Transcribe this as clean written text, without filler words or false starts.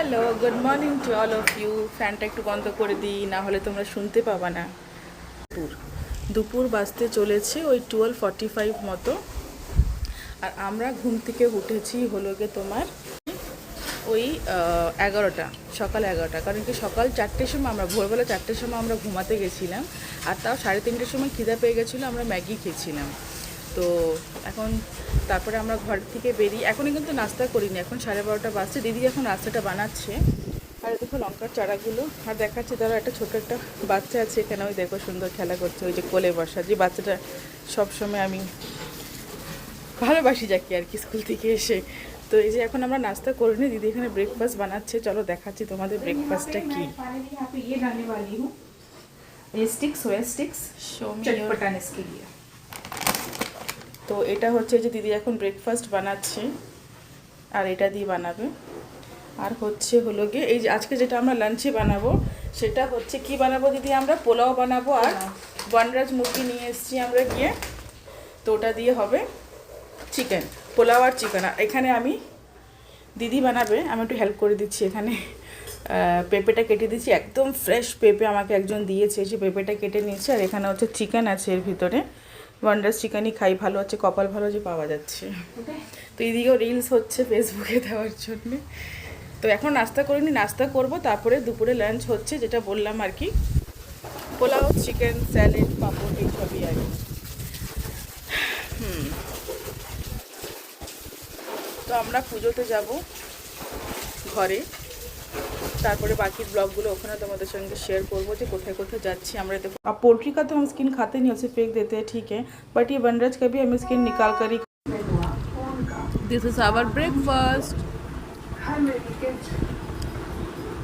Hello, good morning to all of you. ফ্যানটা একটু বন্ধ করে দিই, না হলে তোমরা শুনতে পাবা না। দুপুর বাজতে চলেছে ওই 12:45 মতো। আর আমরা ঘুম থেকে উঠেছি হলো গিয়ে তোমার ওই 11টা, সকাল 11টা। কারণ কি সকাল 4টের সময় আমরা ভোরবেলা 4টের সময় আমরা ঘুমাতে গেছিলাম। আর তাও 3:30টার সময় খিদা পেয়ে গেছিলো, আমরা ম্যাগি খেয়েছিলাম। তো এখন তারপরে আমরা ঘর থেকে বেরিয়ে এখনই কিন্তু নাস্তা করিনি, এখন 12:30টা বাজছে। দিদি এখন নাস্তাটা বানাচ্ছে। আর দেখো লঙ্কার চারাগুলো আর দেখাচ্ছে। ধরো একটা ছোটো একটা বাচ্চা আছে এখানে, ওই দেখো সুন্দর খেলা করছে, ওই যে কোলে বসা, যে বাচ্চাটা সবসময় আমি ভালোবাসি যাকে আর কি, স্কুল থেকে এসে। তো এই যে এখন আমরা নাস্তা করিনি, দিদি এখানে ব্রেকফাস্ট বানাচ্ছে। চলো দেখাচ্ছি তোমাদের ব্রেকফাস্টটা কি। তো এটা হচ্ছে যে দিদি এখন ব্রেকফাস্ট বানাচ্ছে, আর এটা দিয়ে বানাবে। আর হচ্ছে হলো গিয়ে এই যে আজকে যেটা আমরা লাঞ্চে বানাবো সেটা হচ্ছে কি বানাবো দিদি, আমরা পোলাও বানাবো। আর বনরাজ মুরগি নিয়ে এসেছি আমরা গিয়ে, তো ওটা দিয়ে হবে চিকেন, পোলাও আর চিকেন। আর এখানে আমি দিদি বানাবে, আমি একটু হেল্প করে দিচ্ছি। এখানে পেঁপেটা কেটে দিচ্ছি, একদম ফ্রেশ পেঁপে আমাকে একজন দিয়েছে, যে পেঁপেটা কেটে নিয়েছে। আর এখানে হচ্ছে চিকেন আছে এর ভিতরে, ওয়ান্ডার্স চিকেনই খাই, ভালো হচ্ছে, কপাল ভালো যে পাওয়া যাচ্ছে। তো এইদিকেও রিলস হচ্ছে ফেসবুকে দেওয়ার জন্যে। তো এখন নাস্তা করিনি, নাস্তা করব, তারপরে দুপুরে লাঞ্চ হচ্ছে যেটা বললাম আর কি, পোলাও, চিকেন, স্যালাড, পাঁপড়, এইসবই আর কি। তো আমরা পুজোতে যাব ঘরে, তারপরে বাকি ব্लॉगগুলো ওখানে তোমাদের সঙ্গে शेयर করব যে কোথায় কোথায় যাচ্ছি আমরা। देखो अब पोल्ट्री का तो हम स्किन खाते नहीं, उसे फेंक देते हैं, ठीक है, बट ये बनराज का भी हम स्किन निकाल कर ही। This is our breakfast.